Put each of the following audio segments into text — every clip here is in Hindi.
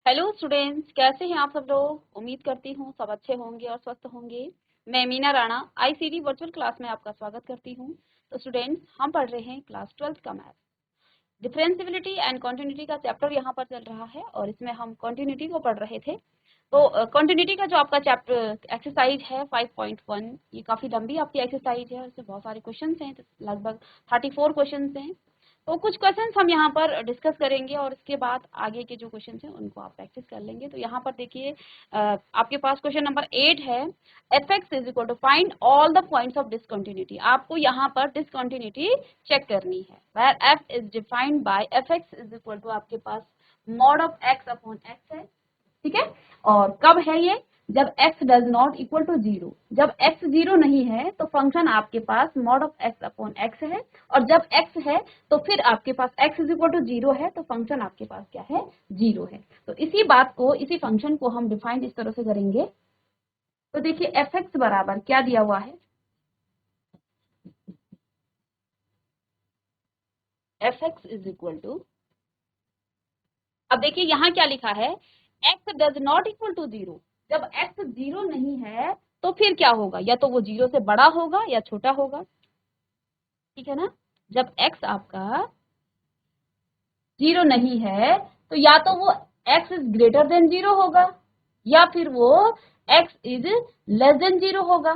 हेलो स्टूडेंट्स, कैसे हैं आप सब लोग। उम्मीद करती हूँ सब अच्छे होंगे और स्वस्थ होंगे। मैं Meena Rana ICD virtual class में आपका स्वागत करती हूँ। तो स्टूडेंट्स, हम पढ़ रहे हैं क्लास 12 का मैथ। डिफरेंशिएबिलिटी एंड कॉन्टिन्यूटी का चैप्टर यहाँ पर चल रहा है और इसमें हम कॉन्टिन्यूटी को पढ़ रहे थे। तो कॉन्टिन्यूटी का जो आपका चैप्टर एक्सरसाइज है 5.1, ये काफ़ी लंबी आपकी एक्सरसाइज है। इसमें बहुत सारे क्वेश्चन हैं, लगभग 34 क्वेश्चन हैं। तो कुछ क्वेश्चंस हम यहाँ पर डिस्कस करेंगे और इसके बाद आगे के जो क्वेश्चंस हैं उनको आप प्रैक्टिस कर लेंगे। तो यहाँ पर देखिए, आपके पास क्वेश्चन नंबर 8 है। F x is equal to find all the points of discontinuity. आपको यहाँ पर डिसकंटिन्यूटी चेक करनी है। Where F is defined by F x is equal to आपके पास mod of X upon X है। ठीक है, और कब है ये? जब x does not equal to 0। जब x 0 नहीं है तो फंक्शन आपके पास mod of x upon x है, और जब x है तो फिर आपके पास x इज इक्वल टू 0 है तो फंक्शन आपके पास क्या है? 0 है। तो इसी बात को, इसी फंक्शन को हम डिफाइन इस तरह से करेंगे। तो देखिए एफ एक्स बराबर क्या दिया हुआ है? F x is equal to, अब देखिए यहाँ क्या लिखा है, x does not equal to 0। जब x 0 नहीं है तो फिर क्या होगा? या तो वो 0 से बड़ा होगा या छोटा होगा। ठीक है ना? जब x आपका 0 नहीं है तो या तो वो x इज ग्रेटर देन 0 होगा या फिर वो x इज लेस देन 0 होगा।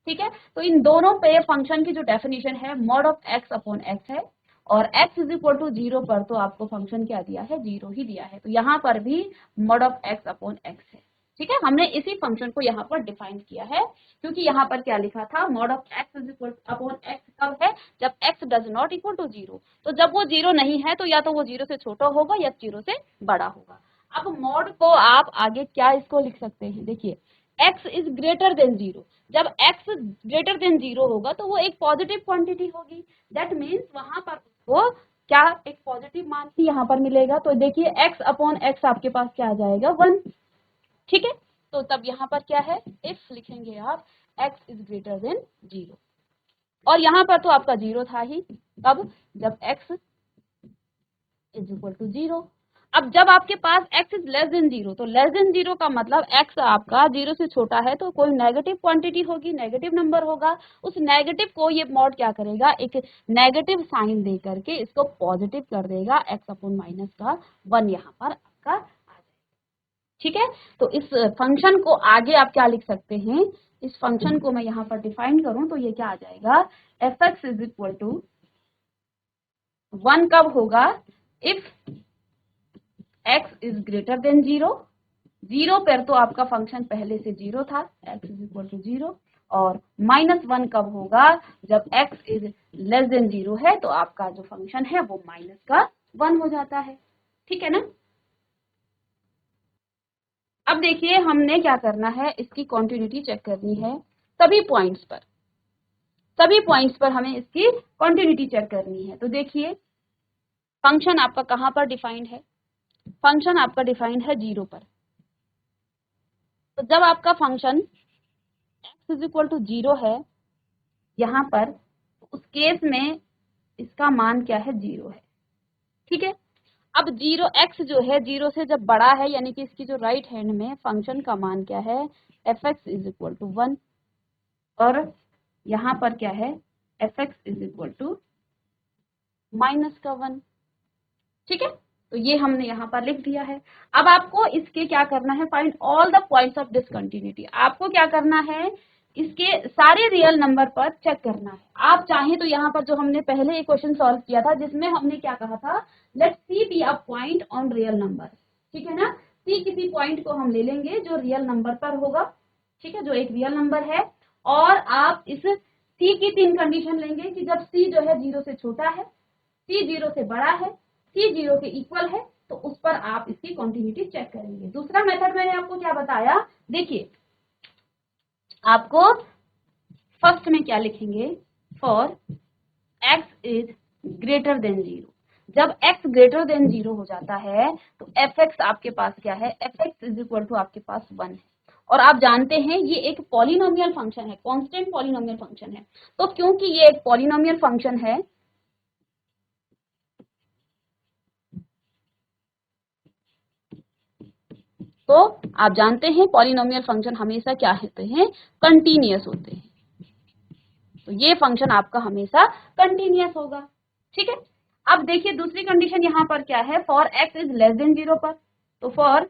ठीक है, तो इन दोनों पे फंक्शन की जो डेफिनेशन है mod of x upon x है, और x इज इक्वल टू 0 पर तो आपको फंक्शन क्या दिया है? 0 ही दिया है। तो यहाँ पर भी mod of x upon x है। ठीक है, हमने इसी फंक्शन को यहाँ पर डिफाइन किया है, क्योंकि यहाँ पर क्या लिखा था? Mod of x is equal upon x कब है? जब x does not equal to 0। तो जब वो 0 नहीं है तो या तो वो 0 से छोटा होगा या 0 से बड़ा होगा। अब मॉड को आप आगे क्या इसको लिख सकते हैं? देखिए, x इज ग्रेटर देन 0। जब x ग्रेटर देन 0 होगा तो वो एक पॉजिटिव क्वांटिटी होगी। दैट मीन्स वहां पर उसको क्या, एक पॉजिटिव मान ही यहाँ पर मिलेगा। तो देखिए x अपॉन x आपके पास क्या आ जाएगा? 1। ठीक है, तो तब यहाँ पर क्या है? इफ लिखेंगे आप x इज ग्रेटर देन 0, और यहाँ पर तो आपका 0 था ही। कब? जब x इज इक्वल टू 0। अब जब आपके पास x इज लेस देन 0, तो लेस देन 0 का मतलब x आपका 0 से छोटा है तो कोई नेगेटिव क्वांटिटी होगी, नेगेटिव नंबर होगा। उस नेगेटिव को ये मॉड क्या करेगा? एक नेगेटिव साइन दे करके इसको पॉजिटिव कर देगा। x अपॉन माइनस का 1 यहाँ पर आपका आ जाएगा। ठीक है, तो इस फंक्शन को आगे आप क्या लिख सकते हैं? इस फंक्शन को मैं यहाँ पर डिफाइन करूं तो ये क्या आ जाएगा? F x is equal to 1 कब होगा? If x is greater than 0। 0 पर तो आपका फंक्शन पहले से 0 था, x इज इक्वल टू 0। और -1 कब होगा? जब x इज लेस देन 0 है तो आपका जो फंक्शन है वो माइनस का 1 हो जाता है। ठीक है ना? अब देखिए, हमने क्या करना है, इसकी कॉन्टिन्यूटी चेक करनी है सभी पॉइंट्स पर। सभी पॉइंट्स पर हमें इसकी कॉन्टिन्यूटी चेक करनी है। तो देखिए, फंक्शन आपका कहाँ पर डिफाइंड है? फंक्शन आपका डिफाइंड है 0 पर। तो जब आपका function x is equal to 0 है यहाँ पर, उस केस में इसका मान क्या है? 0 है। ठीक है, अब 0 x जो है 0 से जब बड़ा है, यानी कि इसकी जो राइट हैंड में फंक्शन का मान क्या है? F x is equal to 1। और यहाँ पर क्या है? F x is equal to minus का 1। ठीक है, तो ये हमने यहाँ पर लिख दिया है। अब आपको इसके क्या करना है? Find all the points of discontinuity. आपको क्या करना है? इसके सारे रियल नंबर पर चेक करना है। आप चाहें तो यहाँ पर जो हमने पहले एक क्वेश्चन सॉल्व किया था जिसमें हमने क्या कहा था? Let c be a point on real number. ठीक है ना? सी किसी पॉइंट को हम ले लेंगे जो रियल नंबर पर होगा। ठीक है, जो एक रियल नंबर है। और आप इस सी की 3 कंडीशन लेंगे कि जब सी जो है 0 से छोटा है, सी 0 से बड़ा है, सी 0 के इक्वल है, तो उस पर आप इसकी कॉन्टिन्यूटी चेक करेंगे। दूसरा मेथड मैंने आपको क्या बताया? देखिए, आपको फर्स्ट में क्या लिखेंगे? For x is greater than 0। जब x ग्रेटर देन 0 हो जाता है तो एफ एक्स आपके पास क्या है? F x is equal to आपके पास 1 है। और आप जानते हैं ये एक पॉलिनोमियल फंक्शन है, कांस्टेंट पॉलिनोमियल फंक्शन है। तो क्योंकि ये एक पॉलिनोमियल फंक्शन है, तो आप जानते हैं पॉलिनोमियल फंक्शन हमेशा क्या होते हैं, कंटीन्यूअस होते हैं। तो ये फंक्शन आपका हमेशा कंटीन्यूअस होगा। ठीक है, अब देखिए दूसरी कंडीशन यहाँ पर क्या है, for x is less than 0 पर। तो for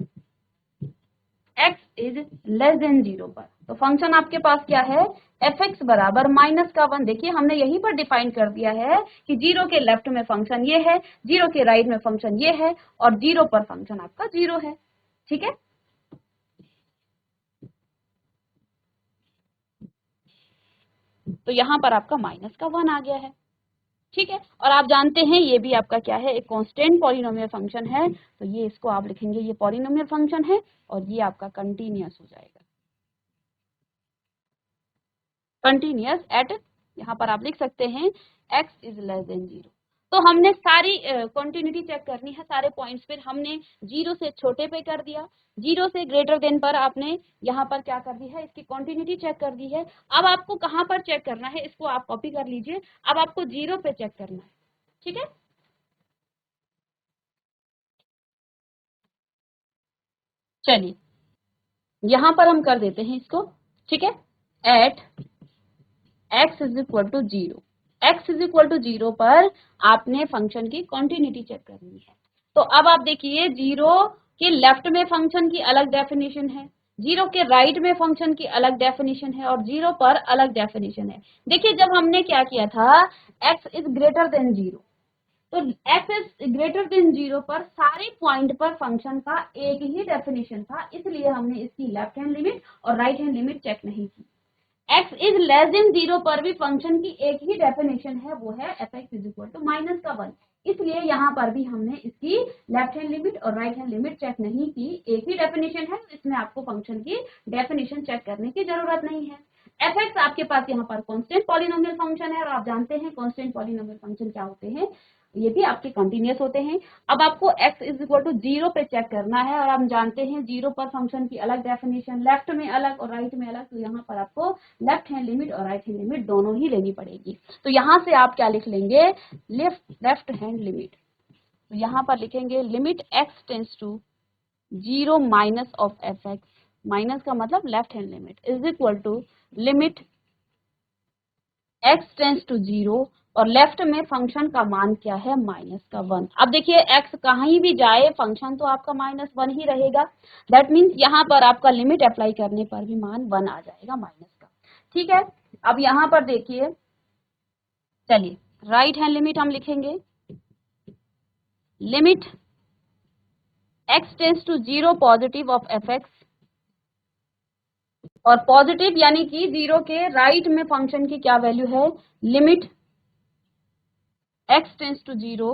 x is less than 0 पर तो फंक्शन आपके पास क्या है, fx बराबर -1। देखिए हमने यहीं पर डिफाइन कर दिया है कि 0 के लेफ्ट में फंक्शन ये है, 0 के राइट में फंक्शन ये है और 0 पर फंक्शन आपका 0 है। ठीक है, तो यहाँ पर आपका -1 आ गया है। ठीक है, और आप जानते हैं ये भी आपका क्या है, एक कांस्टेंट पॉलिनोमियल फंक्शन है। तो ये इसको आप लिखेंगे, ये पॉलिनोमियल फंक्शन है और ये आपका कंटीन्यूअस हो जाएगा, कंटीन्यूअस एट, यहाँ पर आप लिख सकते हैं x इज लेस देन 0। तो हमने सारी कंटिन्यूटी चेक करनी है, सारे पॉइंट्स पे हमने 0 से छोटे पे कर दिया, 0 से ग्रेटर देन पर आपने यहाँ पर क्या कर दी है, इसकी कंटिन्यूटी चेक कर दी है। अब आपको कहाँ पर चेक करना है, इसको आप कॉपी कर लीजिए। अब आपको 0 पे चेक करना है। ठीक है, चलिए यहाँ पर हम कर देते हैं इसको। ठीक है, at x is equal to 0, x is equal to 0 पर आपने फंक्शन की कॉन्टिन्यूटी चेक करनी है। तो अब आप देखिए 0 के लेफ्ट में फंक्शन की अलग डेफिनेशन है, 0 के राइट में फंक्शन की अलग डेफिनेशन है और 0 पर अलग डेफिनेशन है। देखिए जब हमने क्या किया था, x इज ग्रेटर देन 0, तो x इज ग्रेटर देन 0 पर सारे पॉइंट पर फंक्शन का एक ही डेफिनेशन था, इसलिए हमने इसकी लेफ्ट हैंड लिमिट और राइट हैंड लिमिट चेक नहीं की। x इज लेस देन 0 पर भी फंक्शन की एक ही डेफिनेशन है, वो है fx इज इक्वल टू -1। इसलिए यहाँ पर भी हमने इसकी लेफ्ट हैंड लिमिट और राइट हैंड लिमिट चेक नहीं की, एक ही डेफिनेशन है, तो इसमें आपको फंक्शन की डेफिनेशन चेक करने की जरूरत नहीं है। fx आपके पास यहाँ पर कांस्टेंट पॉलिनोमियल फंक्शन है और आप जानते हैं कांस्टेंट पॉलिनोमियल फंक्शन क्या होते हैं, ये भी आपके कंटीन्यूअस होते हैं। अब आपको x इज इक्वल टू 0 पे चेक करना है और हम जानते हैं 0 पर फंक्शन की अलग डेफिनेशन, लेफ्ट में अलग और राइट में अलग, तो यहाँ पर आपको लेफ्ट हैंड लिमिट और राइट हैंड लिमिट दोनों ही लेनी पड़ेगी। तो यहाँ से आप क्या लिख लेंगे, लेफ्ट हैंड लिमिट। तो यहाँ पर लिखेंगे limit x tends to 0 minus of fx, minus का मतलब left hand limit, is equal to limit x tends to 0 और लेफ्ट में फंक्शन का मान क्या है, -1। अब देखिए x कहीं भी जाए फंक्शन तो आपका -1 ही रहेगा। दैट मीन्स यहाँ पर आपका लिमिट अप्लाई करने पर भी मान 1 आ जाएगा माइनस का। ठीक है, अब यहाँ पर देखिए, चलिए राइट हैंड लिमिट हम लिखेंगे, limit x tends to 0 positive of fx, और पॉजिटिव यानी कि 0 के राइट में फंक्शन की क्या वैल्यू है, लिमिट x टेंस टू 0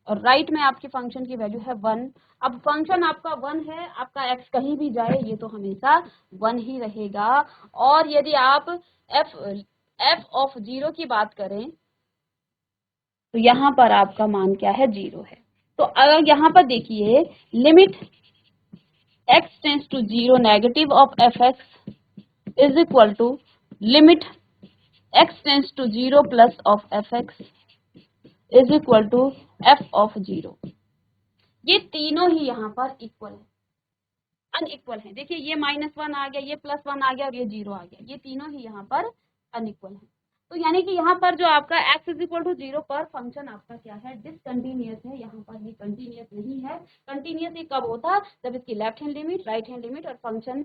और राइट में आपके फंक्शन की वैल्यू है 1। अब फंक्शन आपका 1 है, आपका x कहीं भी जाए ये तो हमेशा 1 ही रहेगा। और यदि आप f ऑफ 0 की बात करें तो यहाँ पर आपका मान क्या है, 0 है। तो अगर यहाँ पर देखिए limit x tends to 0 negative of fx is equal to limit x tends to 0 plus of fx is equal to f of 0। ये तीनों ही यहाँ पर इक्वल है, अनइक्वल है। देखिए ये -1 आ गया, ये +1 आ गया और ये 0 आ गया, ये तीनों ही यहाँ पर अनइक्वल है। तो यानी कि यहाँ पर जो आपका x इज इक्वल टू 0 पर फंक्शन आपका क्या है, डिसकंटिन्यूअस है, यहाँ पर ये कंटिन्यूअस नहीं है। कंटिन्यूअस ये कब होता, जब इसकी left hand limit, right hand limit और फंक्शन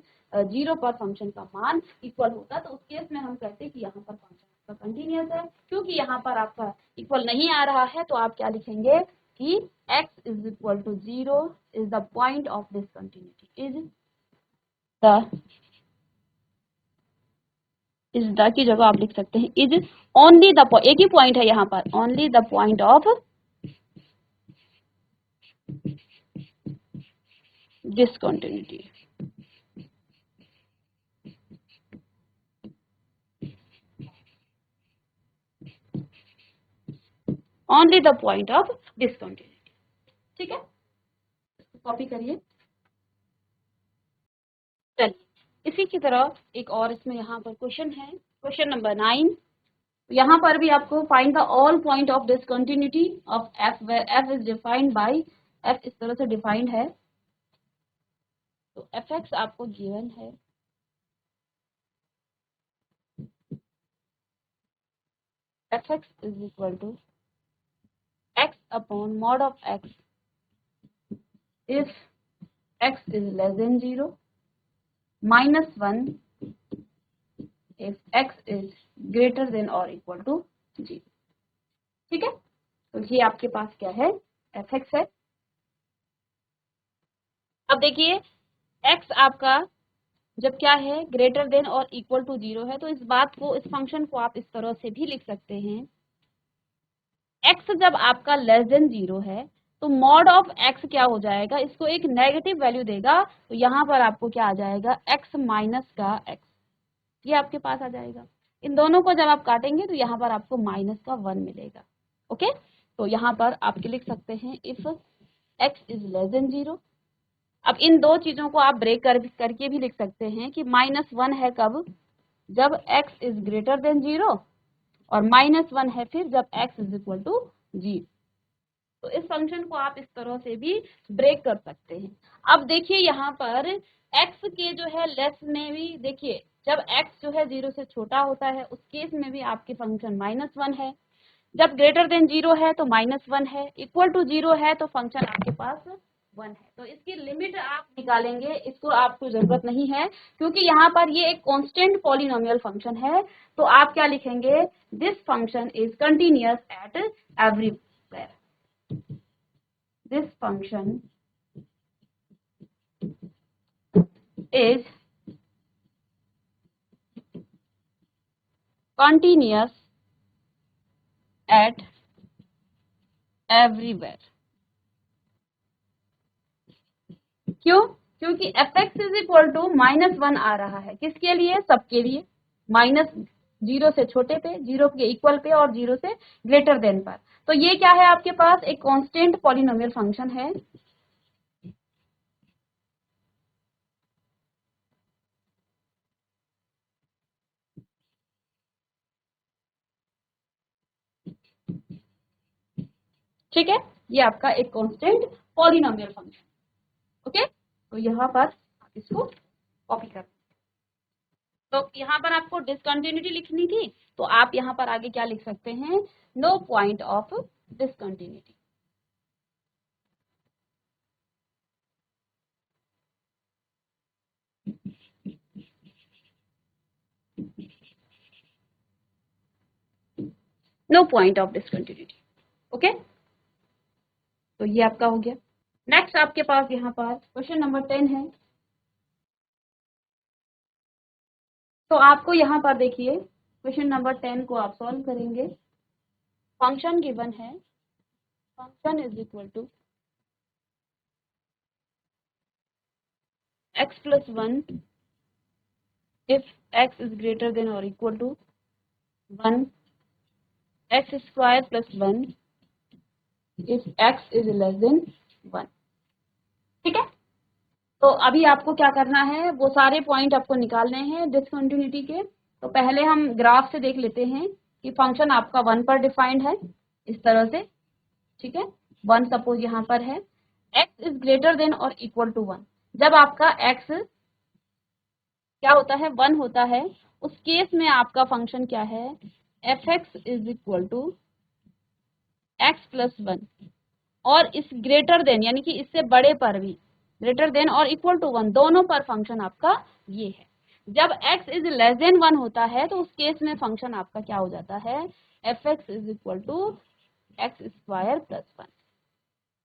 0 पर फंक्शन का मान इक्वल होता, तो उस केस में हम कहते हैं कि यहाँ पर फंक्शन आपका कंटिन्यूअस है। क्योंकि यहाँ पर आपका इक्वल नहीं आ रहा है तो आप क्या लिखेंगे कि x is equal to 0 is the point of discontinuity, is the की जगह आप लिख सकते हैं is only the point, एक ही पॉइंट है यहाँ पर, only the point of discontinuity। only the point of discontinuity। ठीक है, कॉपी करिए। चलिए इसी की तरह एक और इसमें यहाँ पर क्वेश्चन है, क्वेश्चन नंबर 9। यहाँ पर भी आपको find the all point of discontinuity of f, where f is defined by, f इस तरह से डिफाइंड है तो एफ एक्स आपको गिवन है F x is equal to x upon mod of x if x is less than 0 -1 if x is greater than or equal to 0। ठीक है, तो ये आपके पास क्या है, एफ एक्स है। अब देखिए x आपका जब क्या है, ग्रेटर देन और इक्वल टू 0 है, तो इस बात को, इस फंक्शन को आप इस तरह से भी लिख सकते हैं, x जब आपका लेस देन 0 है तो मॉड ऑफ x क्या हो जाएगा, इसको एक नेगेटिव वैल्यू देगा, तो यहाँ पर आपको क्या आ जाएगा, x माइनस का x, ये आपके पास आ जाएगा। इन दोनों को जब आप काटेंगे तो यहाँ पर आपको माइनस का 1 मिलेगा। ओके, तो यहाँ पर आप लिख सकते हैं if x is less than 0। अब इन दो चीजों को आप ब्रेक करके भी लिख सकते हैं कि -1 है कब, जब x इज ग्रेटर देन 0, और -1 है फिर जब x इज इक्वल टू 0। तो इस फंक्शन को आप इस तरह से भी ब्रेक कर सकते हैं। अब देखिए यहाँ पर x के जो है लेस में भी देखिए, जब x जो है 0 से छोटा होता है उस केस में भी आपके फंक्शन -1 है, जब ग्रेटर देन 0 है तो -1 है, इक्वल टू 0 है तो फंक्शन आपके पास 1 है। तो इसकी लिमिट आप निकालेंगे, इसको आपको जरूरत नहीं है क्योंकि यहाँ पर ये एक कांस्टेंट पॉलिनोमियल फंक्शन है। तो आप क्या लिखेंगे, this function is continuous at everywhere, दिस फंक्शन is continuous at everywhere। क्यों, क्योंकि f x is equal to -1 आ रहा है, किसके लिए, सबके लिए, -0 से छोटे पे, 0 के इक्वल पे और 0 से ग्रेटर देन पर। तो ये क्या है, आपके पास एक कांस्टेंट पॉलिनोमियल फंक्शन है। ठीक है, ये आपका एक कांस्टेंट पॉलिनोमियल फंक्शन। ओके, तो यहाँ पर आप इसको कॉपी कर, तो यहाँ पर आपको डिसकंटिन्यूटी लिखनी थी, तो आप यहाँ पर आगे क्या लिख सकते हैं, no point of discontinuity. No point of discontinuity. Okay, तो ये आपका हो गया। नेक्स्ट आपके पास यहाँ पर क्वेश्चन नंबर 10 है। तो आपको यहाँ पर देखिए क्वेश्चन नंबर 10 को आप सॉल्व करेंगे। फंक्शन गिवन है, function is equal to x plus 1 if x is greater than or equal to 1, x square plus 1 if x is less than 1। ठीक है, तो अभी आपको क्या करना है, वो सारे पॉइंट आपको निकालने हैं डिसकंटिन्यूटी के। तो पहले हम ग्राफ से देख लेते हैं कि फंक्शन आपका 1 पर डिफाइंड है, इस तरह से। ठीक है, 1 सपोज यहाँ पर है, x इज ग्रेटर देन और इक्वल टू 1। जब आपका x क्या होता है, 1 होता है, उस केस में आपका फंक्शन क्या है, F x is equal to x plus 1, और इस ग्रेटर देन यानी कि इससे बड़े पर भी, ग्रेटर देन और इक्वल टू 1 दोनों पर फंक्शन आपका ये है। जब x इज लेस देन 1 होता है तो उस केस में फंक्शन आपका क्या हो जाता है, F x is equal to x square plus 1।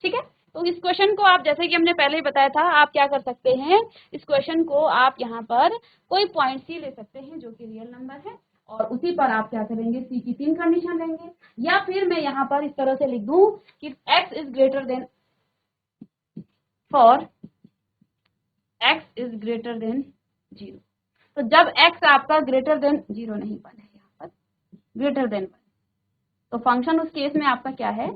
ठीक है, तो इस क्वेश्चन को आप, जैसे कि हमने पहले ही बताया था, आप क्या कर सकते हैं, इस क्वेश्चन को आप यहाँ पर कोई पॉइंट सी ले सकते हैं जो कि रियल नंबर है, और उसी पर आप क्या करेंगे, सी की 3 कंडीशन लेंगे। या फिर मैं यहाँ पर इस तरह से लिख दूं कि x is greater then, for x is greater than 0। तो जब x आपका ग्रेटर देन 0 नहीं, 1 है यहाँ पर, ग्रेटर देन 1, तो फंक्शन उस केस में आपका क्या है,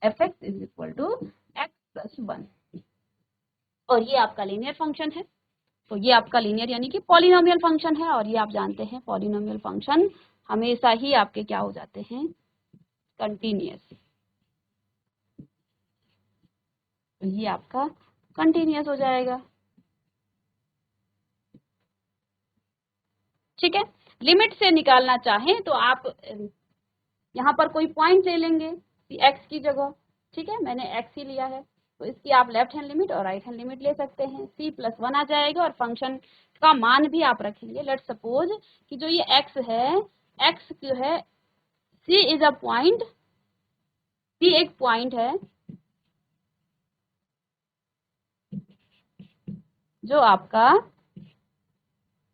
F x is equal to x plus 1, और ये आपका लीनियर फंक्शन है। तो ये आपका लीनियर यानी कि पॉलिनोमियल फंक्शन है, और ये आप जानते हैं पॉलिनोमियल फंक्शन हमेशा ही आपके क्या हो जाते हैं, कंटिन्यूअस। तो ये आपका कंटिन्यूअस हो जाएगा। ठीक है। लिमिट से निकालना चाहें तो आप यहाँ पर कोई पॉइंट ले लेंगे एक्स की जगह, ठीक है, मैंने एक्स ही लिया है, तो इसकी आप लेफ्ट हैंड लिमिट और राइट हैंड लिमिट ले सकते हैं। c+1 आ जाएगा और फंक्शन का मान भी आप रखेंगे। लेट्स सपोज कि जो ये x है, x जो है, c is a point, c एक पॉइंट है जो आपका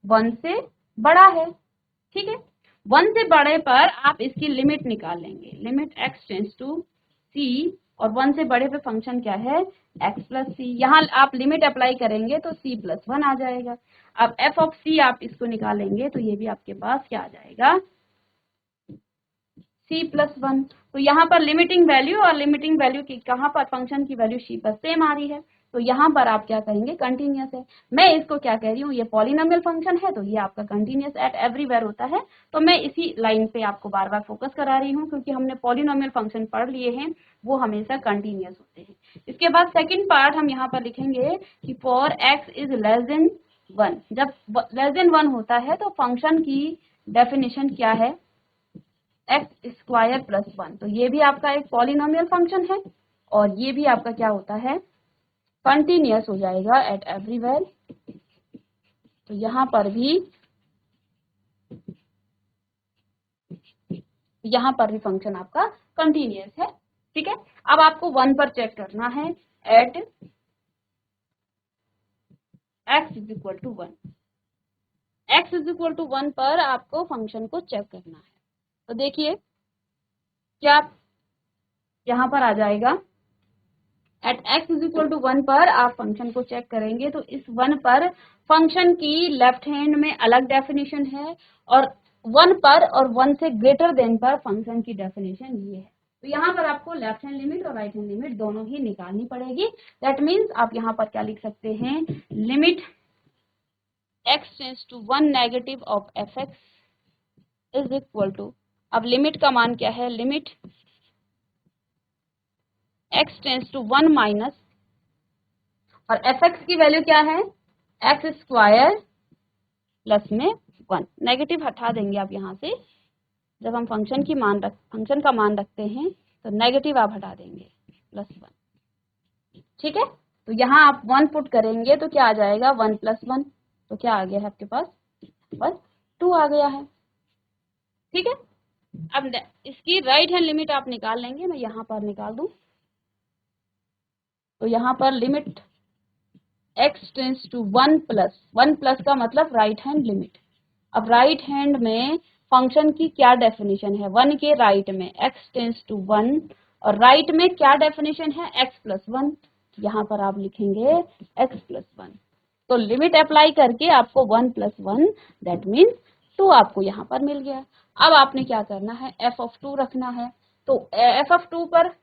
1 से बड़ा है, ठीक है। 1 से बड़े पर आप इसकी लिमिट निकाल लेंगे, limit x tends to c, और 1 से बड़े पे फंक्शन क्या है, x प्लस सी। यहाँ आप लिमिट अप्लाई करेंगे तो c+1 आ जाएगा। अब f ऑफ c आप इसको निकालेंगे तो ये भी आपके पास क्या आ जाएगा, c+1। तो यहाँ पर लिमिटिंग वैल्यू और लिमिटिंग वैल्यू की कहाँ पर फंक्शन की वैल्यू c पर सेम आ रही है, तो यहाँ पर आप क्या कहेंगे, कंटिन्यूअस है। मैं इसको क्या कह रही हूँ, ये पॉलिनोमियल फंक्शन है तो ये आपका कंटिन्यूअस एट एवरीवेयर होता है। तो मैं इसी लाइन पे आपको बार बार फोकस करा रही हूँ क्योंकि हमने पॉलिनोमियल फंक्शन पढ़ लिए हैं, वो हमेशा कंटिन्यूअस होते हैं। इसके बाद सेकेंड पार्ट हम यहाँ पर लिखेंगे कि for x is less then 1, जब लेस देन 1 होता है तो फंक्शन की डेफिनेशन क्या है, x² + 1। तो ये भी आपका एक पॉलिनोमियल फंक्शन है और ये भी आपका क्या होता है, कंटिन्यूअस हो जाएगा एट एवरीवेयर। तो यहाँ पर भी फंक्शन आपका कंटिन्यूअस है, ठीक है। अब आपको 1 पर चेक करना है, एट x = 1, x = 1 पर आपको फंक्शन को चेक करना है। तो देखिए क्या यहाँ पर आ जाएगा, एट x = 1 पर आप फंक्शन को चेक करेंगे तो इस 1 पर फंक्शन की लेफ्ट हैंड में अलग डेफिनेशन है और 1 पर और 1 से ग्रेटर देन पर फंक्शन की डेफिनेशन ये है। तो यहाँ पर आपको लेफ्ट हैंड लिमिट और राइट हैंड लिमिट दोनों ही निकालनी पड़ेगी। दैट मीन्स आप यहाँ पर क्या लिख सकते हैं, limit x tends to 1 negative of fx is equal to, अब लिमिट का मान क्या है, limit x tends to 1 minus, और fx की वैल्यू क्या है, x² प्लस में 1, नेगेटिव हटा देंगे आप यहाँ से, जब हम फंक्शन का मान रखते हैं तो नेगेटिव आप हटा देंगे, +1, ठीक है। तो यहाँ आप 1 पुट करेंगे तो क्या आ जाएगा, 1 + 1, तो क्या आ गया है आपके पास, बस 2 आ गया है, ठीक है। अब इसकी राइट हैंड लिमिट आप निकाल लेंगे, मैं यहाँ पर निकाल दूं। तो यहाँ पर limit x tends to 1 plus का मतलब राइट हैंड लिमिट। अब राइट हैंड में फंक्शन की क्या डेफिनेशन है, 1 के राइट में x टेंड्स टू 1, और राइट में क्या डेफिनेशन है, x + 1। यहाँ पर आप लिखेंगे x + 1। तो लिमिट अप्लाई करके आपको 1 + 1 दैट मीन्स 2 आपको यहाँ पर मिल गया। अब आपने क्या करना है, f(2) रखना है। तो f(2) पर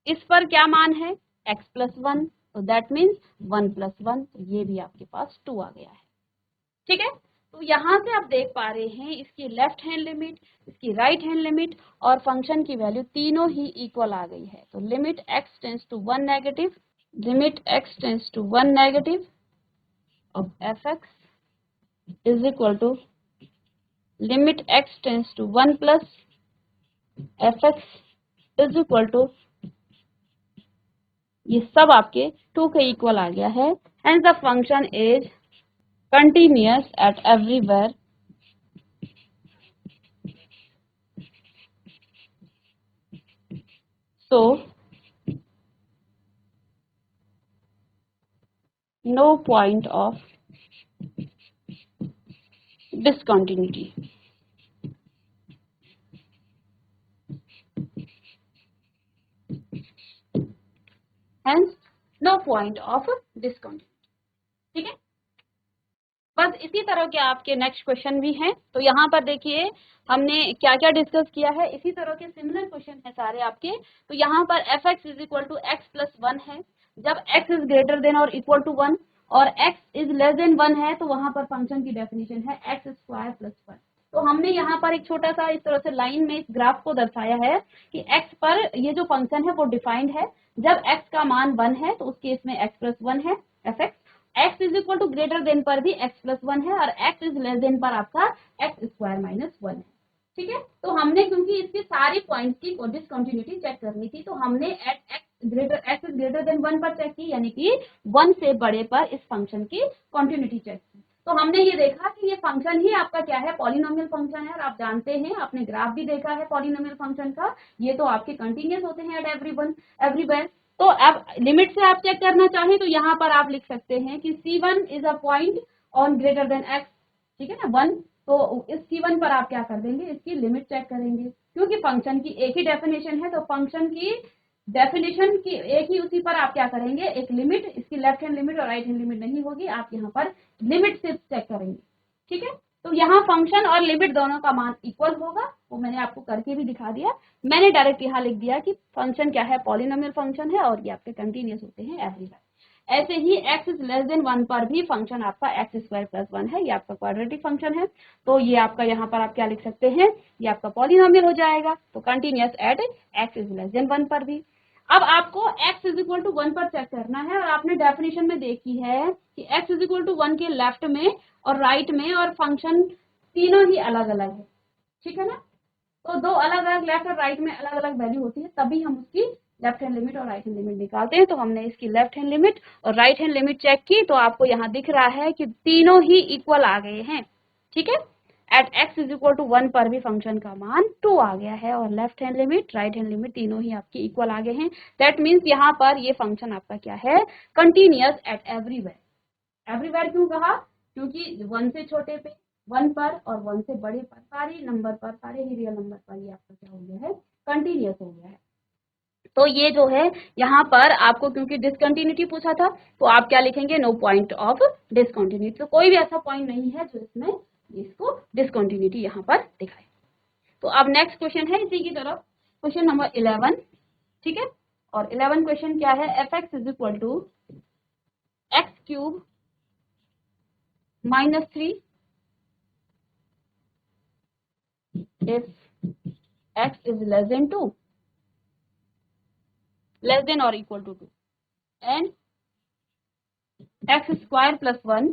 इस पर क्या मान है, x + 1, तो दैट मीन्स 1 + 1, तो ये भी आपके पास 2 आ गया है, ठीक है। तो यहाँ से आप देख पा रहे हैं इसकी लेफ्ट हैंड लिमिट, इसकी राइट हैंड लिमिट और फंक्शन की वैल्यू तीनों ही इक्वल आ गई है। तो limit x tends to 1 negative, limit x tends to 1 negative of fx is equal to limit x tends to 1 plus fx is equal to, ये सब आपके 2 के इक्वल आ गया है। Hence the function is continuous at everywhere, so no point of discontinuity. Hence no point of discontinuity, ठीक है। बस इसी तरह के आपके नेक्स्ट क्वेश्चन भी हैं। तो यहाँ पर देखिए हमने क्या क्या डिस्कस किया है, इसी तरह के सिमिलर क्वेश्चन है सारे आपके। तो यहाँ पर fx = x + 1 है, जब x इज ग्रेटर देन और इक्वल टू 1 और x इज लेस देन 1 है तो वहां पर फंक्शन की डेफिनेशन है x² + 1। तो हमने यहाँ पर एक छोटा सा इस तरह से लाइन में इस ग्राफ को दर्शाया है कि x पर ये जो फंक्शन है वो डिफाइंड है, जब x का मान 1 है तो उस केस में x + 1 है fx, x is equal to greater than पर भी x प्लस 1 है और x इज लेस देन पर आपका x स्क्वायर माइनस 1 है। ठीक है, तो हमने क्योंकि इसके सारी पॉइंट्स की डिसकंटिन्यूटी चेक करनी थी तो हमने at x is greater than 1 पर चेक की, यानी कि 1 से बड़े पर इस फंक्शन की कंटिन्यूटी चेक की। तो हमने ये देखा कि ये फंक्शन ही आपका क्या है, पॉलिनोमियल फंक्शन है। और आप जानते हैं, आपने ग्राफ भी देखा है पॉलिनोमियल फंक्शन का, ये तो आपके कंटिन्यूअस होते हैं एट एवरीवेयर। तो अब लिमिट से आप चेक करना चाहें तो यहाँ पर आप लिख सकते हैं कि C1 is a point on greater than x, ठीक है ना 1। तो इस C1 पर आप क्या कर देंगे, इसकी लिमिट चेक करेंगे, क्योंकि फंक्शन की एक ही डेफिनेशन है तो फंक्शन की डेफिनेशन की एक ही, उसी पर आप क्या करेंगे, एक लिमिट, इसकी लेफ्ट हैंड लिमिट और राइट हैंड लिमिट नहीं होगी, आप यहाँ पर लिमिट से चेक करेंगे। ठीक है, तो यहाँ फंक्शन और लिमिट दोनों का मान इक्वल होगा, वो मैंने आपको करके भी दिखा दिया। मैंने डायरेक्ट यहाँ लिख दिया कि फंक्शन क्या है, पॉलिनोमियल फंक्शन है और ये आपके कंटिन्यूअस होते हैं एवरीवेयर। ऐसे ही x इज लेस देन 1 पर भी फंक्शन आपका x स्क्वायर प्लस 1 है, ये आपका क्वाड्रेटिक फंक्शन है। तो ये आपका यहाँ पर आप क्या लिख सकते हैं, ये आपका पॉलिनोमियल हो जाएगा। तो continuous at x is less then 1 पर भी। अब आपको x इज इक्वल टू 1 पर चेक करना है और आपने डेफिनेशन में देखी है कि x इज इक्वल टू 1 के लेफ्ट में और राइट में और फंक्शन तीनों ही अलग अलग है। ठीक है ना, तो दो अलग अलग लेफ्ट और राइट में अलग अलग वैल्यू होती है, तभी हम उसकी लेफ्ट हैंड लिमिट और राइट हैंड लिमिट निकालते हैं। तो हमने इसकी लेफ्ट हैंड लिमिट और राइट हैंड लिमिट चेक की तो आपको यहाँ दिख रहा है कि तीनों ही इक्वल आ गए हैं। ठीक है, at x is equal to 1 पर भी फंक्शन का मान 2 आ गया है और left hand limit right hand limit तीनों ही आपकी इक्वल आ गए हैं। दैट मीन्स यहाँ पर ये फंक्शन आपका क्या है, कंटिन्यूअस एट एवरीवेयर। एवरीवेयर क्यों कहा, क्योंकि 1 से छोटे पे 1 पर और 1 से बड़े पर सारे नंबर पर, सारे ही रियल नंबर पर ये आपका क्या हो गया है, कंटिन्यूअस हो गया है। तो ये जो है यहाँ पर आपको क्योंकि डिसकंटिन्यूटी पूछा था तो आप क्या लिखेंगे, नो पॉइंट ऑफ डिसकंटिन्यूटी। तो कोई भी ऐसा पॉइंट नहीं है जो इसमें इसको डिसकंटिन्यूटी यहाँ पर दिखाए। तो अब नेक्स्ट क्वेश्चन है इसी की तरफ, क्वेश्चन नंबर 11। ठीक है, और 11 क्वेश्चन क्या है, F x is equal to x cube minus 3 if x is less than 2, less than or equal to 2, and x square plus 1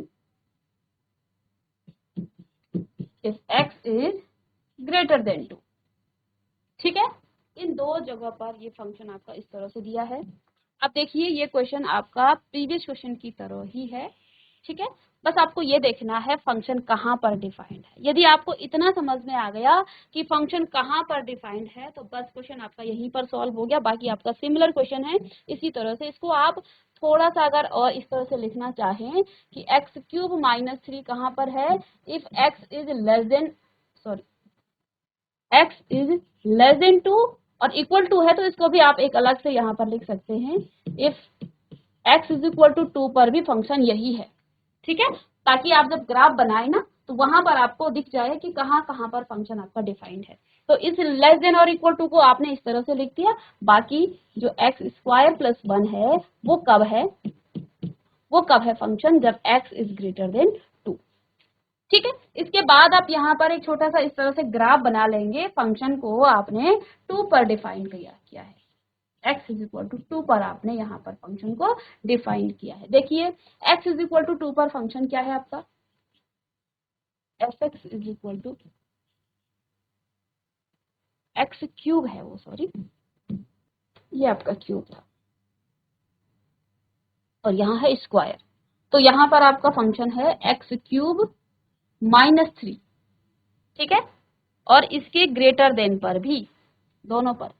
if x is greater than 2। ठीक है, इन दो जगह पर ये फंक्शन आपका इस तरह से दिया है। अब देखिए ये क्वेश्चन आपका प्रीवियस क्वेश्चन की तरह ही है। ठीक है, बस आपको ये देखना है फंक्शन कहाँ पर डिफाइंड है। यदि आपको इतना समझ में आ गया कि फंक्शन कहाँ पर डिफाइंड है तो बस क्वेश्चन आपका यहीं पर सॉल्व हो गया। बाकी आपका सिमिलर क्वेश्चन है इसी तरह से, इसको आप थोड़ा सा अगर और इस तरह से लिखना चाहें कि एक्स क्यूब माइनस 3 कहाँ पर है, if x is less then, sorry, x is less than 2 और इक्वल टू है तो इसको भी आप एक अलग से यहाँ पर लिख सकते हैं, if x is equal to 2 पर भी फंक्शन यही है। ठीक है, ताकि आप जब ग्राफ बनाए ना तो वहां पर आपको दिख जाए कि कहाँ कहाँ पर फंक्शन आपका डिफाइंड है। तो इस लेस देन और इक्वल टू को आपने इस तरह से लिख दिया। बाकी जो एक्स स्क्वायर प्लस 1 है वो कब है, वो कब है फंक्शन, जब एक्स इज ग्रेटर देन 2। ठीक है, इसके बाद आप यहाँ पर एक छोटा सा इस तरह से ग्राफ बना लेंगे, फंक्शन को आपने 2 पर डिफाइन किया है, x इज इक्वल टू 2 पर आपने यहाँ पर फंक्शन को डिफाइन किया है। देखिए x इज इक्वल टू 2 पर फंक्शन क्या है आपका, f x is equal to x cube है वो, सॉरी ये आपका क्यूब था और यहाँ है स्क्वायर। तो यहाँ पर आपका फंक्शन है एक्स क्यूब माइनस 3। ठीक है, और इसके ग्रेटर देन पर भी, दोनों पर,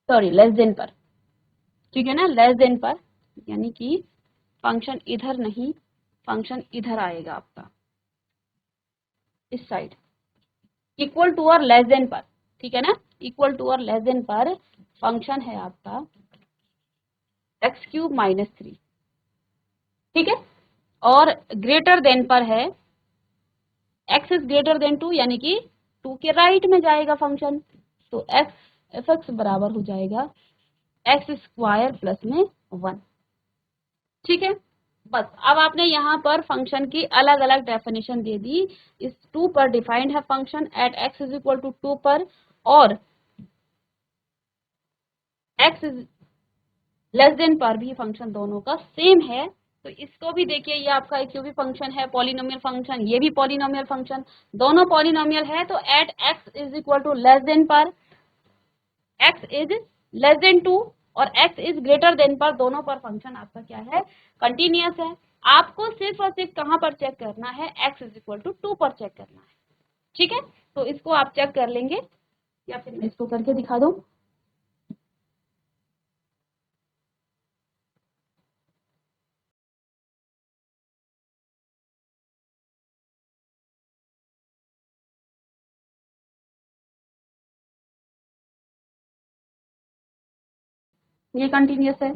सॉरी लेस देन पर, ठीक है ना, लेस देन पर, यानी कि फंक्शन इधर नहीं, फंक्शन इधर आएगा आपका इस साइड, इक्वल टू और लेस देन पर। ठीक है ना, इक्वल टू और लेस देन पर फंक्शन है आपका एक्स क्यूब माइनस 3। ठीक है, और ग्रेटर देन पर है एक्स इज ग्रेटर देन 2, यानी कि 2 के राइट में जाएगा फंक्शन। तो एक्स एफ एक्स बराबर हो जाएगा एक्स स्क्वायर प्लस में 1। ठीक है, बस अब आपने यहाँ पर फंक्शन की अलग अलग डेफिनेशन दे दी। इस 2 पर डिफाइंड है function at x is equal to 2 पर, और एक्स इज लेस देन पर भी फंक्शन दोनों का सेम है। तो इसको भी देखिए, ये आपका एक क्यूबिक फंक्शन है, पॉलिनोमियल फंक्शन, ये भी पॉलिनोमियल फंक्शन, दोनों पॉलिनोमियल है। तो at x is equal to less than पर, x इज लेस देन 2 और x इज ग्रेटर देन पर, दोनों पर फंक्शन आपका क्या है, कंटिन्यूअस है। आपको सिर्फ और सिर्फ कहाँ पर चेक करना है, x इज इक्वल टू 2 पर चेक करना है। ठीक है, तो इसको आप चेक कर लेंगे, या फिर मैं इसको करके दिखा दूं। ये कंटिन्यूअस है।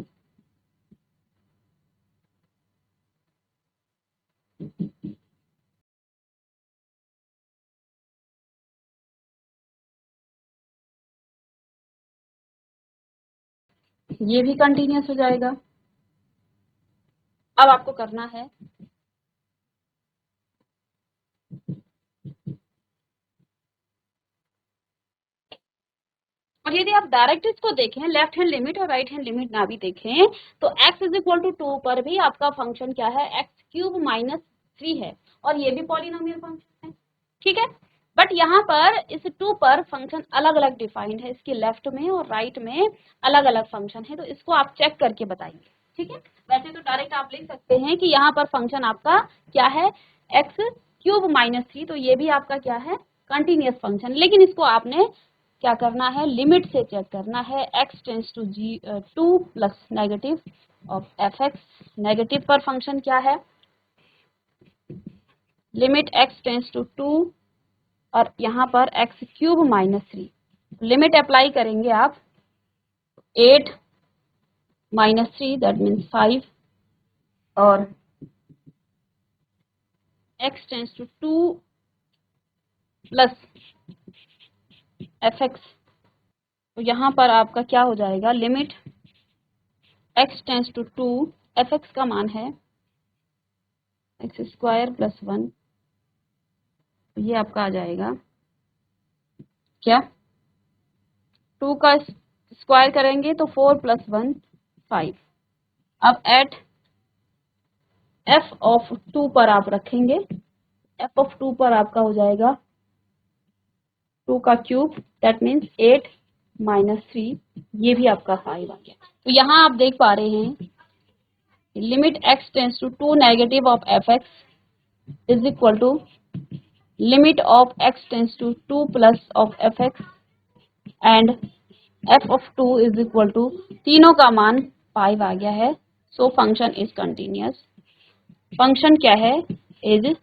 ये भी कंटिन्यूअस हो जाएगा। अब आपको करना है, और यदि आप डायरेक्ट इसको देखें, लेफ्ट हैंड लिमिट और राइट हैंड लिमिट ना भी देखें, तो x इज इक्वल टू 2 पर भी आपका फंक्शन क्या है, एक्स क्यूब माइनस 3 है, और ये भी पॉलिनोमियल फंक्शन है। ठीक है, बट यहाँ पर इस 2 पर फंक्शन अलग अलग डिफाइंड है, इसके लेफ्ट में और राइट में अलग अलग फंक्शन है, तो इसको आप चेक करके बताइए। ठीक है, वैसे तो डायरेक्ट आप लिख सकते हैं कि यहाँ पर फंक्शन आपका क्या है, एक्स क्यूब माइनस 3, तो ये भी आपका क्या है, कंटिन्यूअस फंक्शन। लेकिन इसको आपने क्या करना है, लिमिट से चेक करना है, x tends to 2 plus negative of f x. Negative पर फंक्शन क्या है, लिमिट x टेंस टू 2 और यहाँ पर x cube minus 3, limit apply करेंगे आप, 8 माइनस 3 दैट मीन्स 5, और x tends to 2 plus f x. तो यहाँ पर आपका क्या हो जाएगा, limit x tends to 2, f x का मान है एक्स स्क्वायर प्लस 1, ये आपका आ जाएगा क्या, 2 का स्क्वायर करेंगे तो 4 प्लस 1 5। अब एट f ऑफ 2 पर आप रखेंगे, f ऑफ 2 पर आपका हो जाएगा 2 का क्यूब, दैट मीन्स 8 माइनस 3, ये भी आपका 5 आ गया। तो यहाँ आप देख पा रहे हैं, limit x tends to 2 negative of f x is equal to limit of x tends to 2 plus of f x and f of 2 is equal to, तीनों का मान 5 आ गया है। So function is continuous. Function क्या है, इज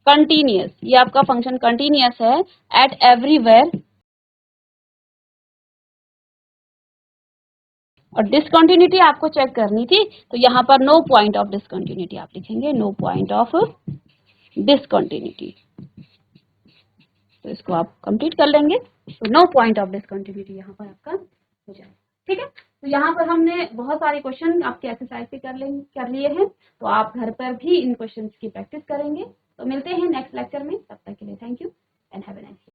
कंटिन्यूअस, ये आपका फंक्शन कंटिन्यूअस है एट एवरीवेयर। और डिसकंटिन्यूटी आपको चेक करनी थी, तो यहाँ पर नो पॉइंट ऑफ डिसकंटिन्यूटी आप लिखेंगे, नो पॉइंट ऑफ डिसकंटिन्यूटी। तो इसको आप कंप्लीट कर लेंगे, तो नो पॉइंट ऑफ डिसकंटिन्यूटी यहाँ पर आपका हो जाएगा। ठीक है, तो यहाँ पर हमने बहुत सारे क्वेश्चन आपके एक्सरसाइज से कर लिए हैं, तो आप घर पर भी इन क्वेश्चंस की प्रैक्टिस करेंगे। तो मिलते हैं नेक्स्ट लेक्चर में, तब तक के लिए thank you and have a nice day.